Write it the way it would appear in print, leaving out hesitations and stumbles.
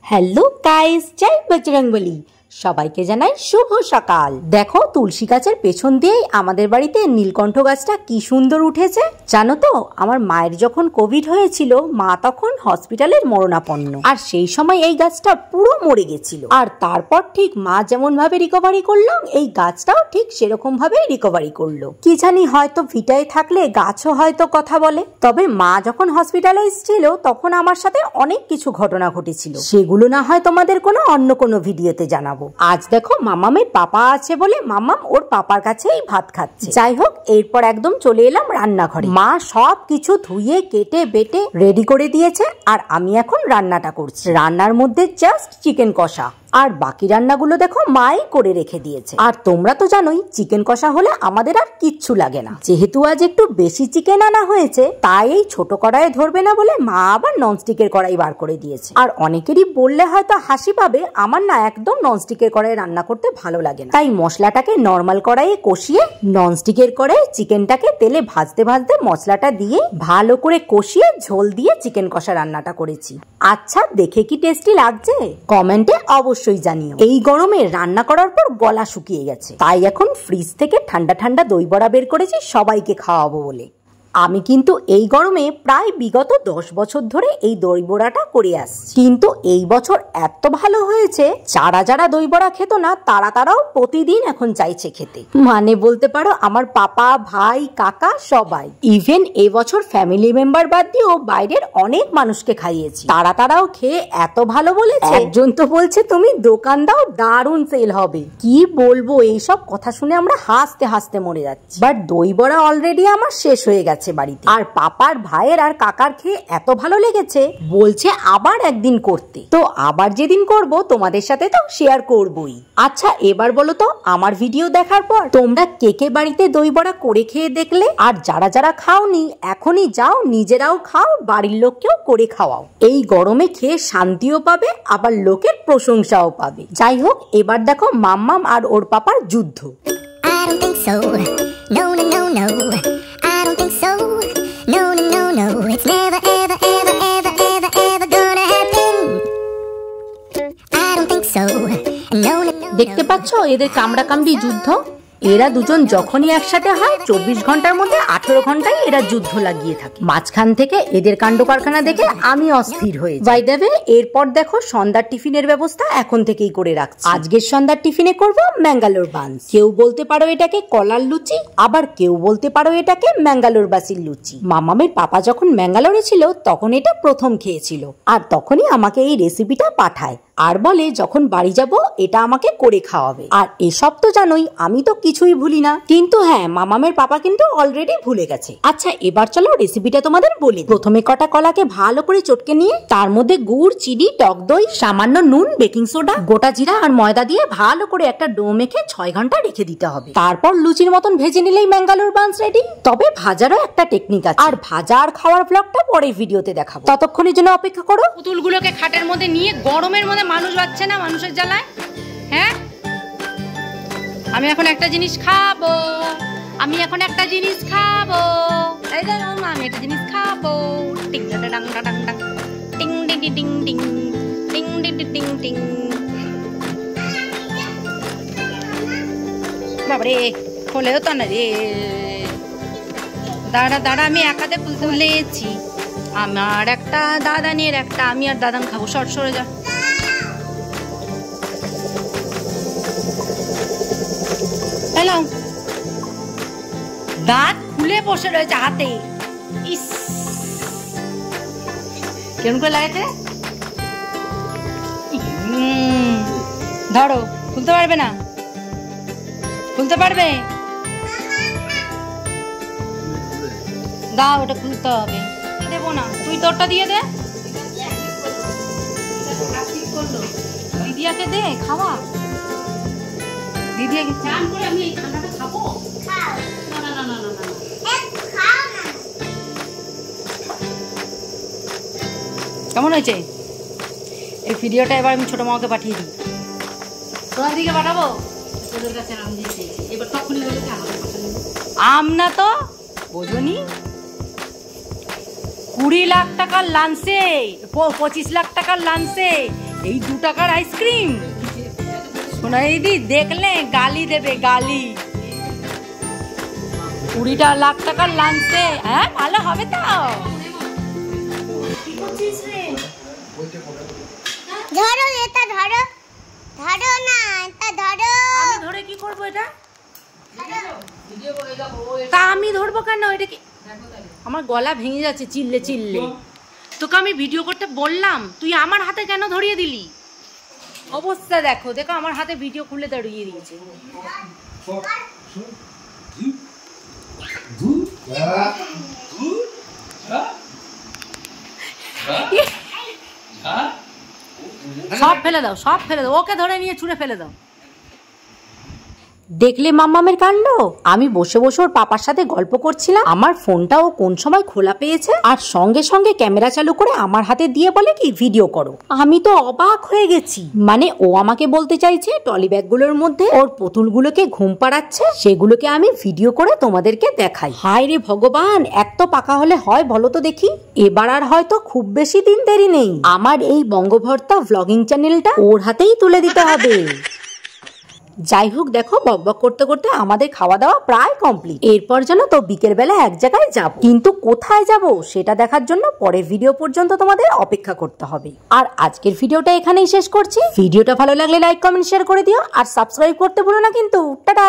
Hello guys, জয় বজরংবলী। সবাইকে জানাই শুভ সকাল। দেখো তুলসী গাছের পেছন দিয়েই আমাদের বাড়িতে নীলকণ্ঠ গাছটা কি সুন্দর উঠেছে। জানো তো, আমার মায়ের যখন কোভিড হয়েছিল, মা তখন হসপিটালের মরণাপন্ন, আর সেই সময় এই গাছটা পুরো মরে গেছিল। আর তারপর ঠিক মা যেমন ভাবে রিকভারি করলো, এই গাছটাও ঠিক সেরকম ভাবে রিকভারি করলো। কি জানি, হয়তো ভিটায় থাকলে গাছও হয়তো কথা বলে। তবে মা যখন হসপিটালাইজ ছিল তখন আমার সাথে অনেক কিছু ঘটনা ঘটেছিল, সেগুলো না হয় তোমাদের অন্য কোনো ভিডিওতে জানাবো। আজ দেখো মামামের পাপা আছে বলে মামাম ওর পাপার কাছেই ভাত খাচ্ছে। যাই হোক, এরপর একদম চলে এলাম রান্নাঘরে। মা সব কিছু ধুয়ে কেটে বেটে রেডি করে দিয়েছে, আর আমি এখন রান্নাটা করছি। রান্নার মধ্যে জাস্ট চিকেন কষা, আর বাকি রান্নাগুলো দেখো মাই করে রেখে দিয়েছে। আর তোমরা তো জানোই চিকেন কষা হলে আমাদের আর কিচ্ছু লাগে না। যেহেতু আজ একটু বেশি চিকেন আনা হয়েছে, তাই এই ছোট কড়াইয়ে ধরবে না বলে মা আবার ননস্টিকের কড়াই বার করে দিয়েছে। আর অনেকেরই বললে হয়তো হাসি পাবে, আমার না একদম ননস্টিকের কড়াইয়ে রান্না করতে ভালো লাগে না। তাই মশলাটাকে নর্মাল কড়াইয়ে কষিয়ে ননস্টিকের কড়াইয়ে চিকেনটাকে তেলে ভাজতে ভাজতে মশলাটা দিয়ে ভালো করে কষিয়ে ঝোল দিয়ে চিকেন কষা রান্নাটা করেছি। আচ্ছা, দেখে কি টেস্টি লাগছে? কমেন্টে অবশ্যই জানিও। এই গরমে রান্না করার পর গলা শুকিয়ে গেছে, তাই এখন ফ্রিজ থেকে ঠান্ডা ঠান্ডা দই বড়া বের করেছি সবাইকে খাওয়াবো বলে। আমি কিন্তু এই গরমে প্রায় বিগত 10 বছর ধরে এই দই বড়াটা করে আসছি, কিন্তু এই বছর এত ভালো হয়েছে, যারা যারা দই বড়া খেত না তারাও প্রতিদিন এখন চাইছে খেতে। মানে বলতে পারো আমার পাপা, ভাই, কাকা সবাই। ইভেন এবছর ফ্যামিলি মেম্বার বাদ দিয়েও বাইরের অনেক মানুষকে খাইয়েছি, তারাও খেয়ে এত ভালো বলেছে। একজন তো বলছে তুমি দোকান দাও, দারুণ সেল হবে। কি বলবো, এইসব কথা শুনে আমরা হাসতে হাসতে মরে যাচ্ছি। বাট দই বড়া অলরেডি আমার শেষ হয়ে গেছে বাড়িতে। আর পাপার, ভাইয়ের আর কাকার খেয়ে এত ভালো লেগেছে, বলছে আবার একদিন করতে। তো আবার যেদিন করব তোমাদের সাথে তো শেয়ার করবই। আচ্ছা, এবার বলো তো, আমার ভিডিও দেখার পর তোমরা কে কে বাড়িতে দই বড়া করে খেয়ে দেখলে? আর যারা যারা খাওনি, এখনই যাও, নিজেরাও খাও, বাড়ির লোককেও করে খাওয়াও। এই গরমে খেয়ে শান্তিও পাবে, আবার লোকের প্রশংসাও পাবে। যাই হোক, এবার দেখো মাম্মাম আর ওর পাপার যুদ্ধ। It's never ever ever ever ever ever gonna happen. I don't think so. No. দেখতে পাচ্ছ এদের কামড়া কামড়ি যুদ্ধ? এরা দুজন যখনই একসাথে হয় 24 ঘন্টার মধ্যে 18 ঘন্টায় এরা যুদ্ধ লাগিয়ে থাকে। মাঝখান থেকে এদের কাণ্ড কারখানা দেখে আমি অস্থির হয়ে যাই। বাই দ্য ওয়ে, এরপর দেখো সন্ধ্যার টিফিনের ব্যবস্থা এখন থেকেই করে রাখছি। আজকের সন্ধ্যার টিফিনে করব ম্যাঙ্গালোর বানস। কেউ বলতে পারো এটাকে কলার লুচি, আবার কেউ বলতে পারো এটাকে ম্যাঙ্গালোর বাসির লুচি। মামামের পাপা যখন ম্যাঙ্গালোরে ছিল তখন এটা প্রথম খেয়েছিল, আর তখনই আমাকে এই রেসিপিটা পাঠায়, আর বলে যখন বাড়ি যাব এটা আমাকে করে খাওয়াবে। আর এসব তো জানোই, আমি তো কিছুই ভুলি না। কিন্তু হ্যাঁ, মামামের পাপা কিন্তু অলরেডি ভুলে গেছে। আচ্ছা, এবার চলো রেসিপিটা তোমাদের বলি। প্রথমে কটা কলাকে ভালো করে চটকে নিয়ে তার মধ্যে গুড়, চিনি, টক দই, সামান্য নুন, বেকিং সোডা, গোটা জিরা আর ময়দা দিয়ে ভালো করে একটা ডো মেখে 6 ঘন্টা রেখে দিতে হবে। তারপর লুচির মতন ভেজে নিলেই ম্যাঙ্গালোর বানস রেডি। তবে ভাজারও একটা টেকনিক আছে, আর ভাজা আর খাওয়ার ব্লগটা পরে ভিডিওতে দেখাবো। ততক্ষণের জন্য অপেক্ষা করো। পুতুলগুলোকে খাটের মধ্যে নিয়ে গরমের মধ্যে মানুষ বাচ্চা না, মানুষের জ্বালায়। হ্যাঁ, আমি এখন একটা জিনিস খাবো, আমি এখন একটা জিনিস খাবো, এই দেখো আমি একটা জিনিস খাবো। টিং ডাং ডাং ডাং ডাং, টিং ডিং ডিং ডিং, টিং ডিং ডিং ডিং। বাবারে, খোলেও তো না রে। দাঁড়া দাঁড়া, আমি একাতে খুলেছি। আমার একটা দাদানের একটা, আমি আর দাদান খাবো। সরে যা। হ্যালো, দাঁত খুলে বসে রয়েছে হাতে। ইস, কেমন করে লাগেছে? ধরো, খুলতে পারবে না? খুলতে পারবে? দাও, ওটা খুলতে হবে। দেবো না, তুই তোরটা দিয়ে দে। দিদিয়াকে দে খাওয়া। দিদি স্নান করে আমি এই ঠান্ডাটা খাবো। না না না না না, কেমন হয়েছে এই ভিডিওটা? এবার আমি ছোট মামাকে পাঠিয়ে দিই। তোমার দিকে পাঠাবো? তোদের কাছে আম দিয়েছি, এবার তখনই বলেছে আমাকে পাঠানো। আম না তো বোঝনি, 20 লাখ টাকার লাঞ্চে, 25 লাখ টাকার লাঞ্চে এই 2 টাকার আইসক্রিম সোনা দিদি দেখলে গালি দেবে, গালি। 20 লাখ টাকার লাঞ্চে, হ্যাঁ ভালো হবে তো। ধরো এটা, ধরো ধরো না, এটা ধরো। আমি ধরে কি করব এটা? তা আমি ধরবো কেন? এটা কি? আমার গলা ভেঙে যাচ্ছে চিল্লে চিল্লে। তোকে আমি ভিডিও করতে বললাম, তুই আমার হাতে কেন ধরিয়ে দিলি? অবস্থা দেখো, দেখো আমার হাতে ভিডিও খুলে ধরিয়ে দিয়েছে। সব ফেলে দাও, সব ফেলে দাও, ওকে ধরে নিয়ে ছুঁড়ে ফেলে দাও। দেখলে মাম্মামের কাণ্ড। আমি বসে বসে ওর পাপার সাথে গল্প করছিলাম, আমার ফোনটাও কোন সময় খোলা পেয়েছে আর সঙ্গে সঙ্গে ক্যামেরা চালু করে আমার হাতে দিয়ে বলে কি ভিডিও করো। আমি তো অবাক হয়ে গেছি। মানে ও আমাকে বলতে চাইছে টলি ব্যাগগুলোর মধ্যে ওর পুতুলগুলোকে ঘুম পাড়াচ্ছে, সেগুলোকে আমি ভিডিও করে তোমাদেরকে দেখাই। হায় রে ভগবান, এত পাকা হলে হয় বলো তো দেখি। এবার আর হয়তো খুব বেশি দিন দেরি নেই, আমার এই বঙ্গভর্তা ভ্লগিং চ্যানেলটা ওর হাতেই তুলে দিতে হবে। যাই হোক, দেখো বকবক করতে করতে আমাদের খাওয়া দাওয়া প্রায় কমপ্লিট। এরপর যেন তো বিকেল বেলা এক জায়গায় যাব, কিন্তু কোথায় যাব সেটা দেখার জন্য পরের ভিডিও পর্যন্ত তোমাদের অপেক্ষা করতে হবে। আর আজকের ভিডিওটা এখানেই শেষ করছি। ভিডিওটা ভালো লাগলে লাইক কমেন্ট শেয়ার করে দিও আর সাবস্ক্রাইব করতে ভুলো না কিন্তু। টাটা।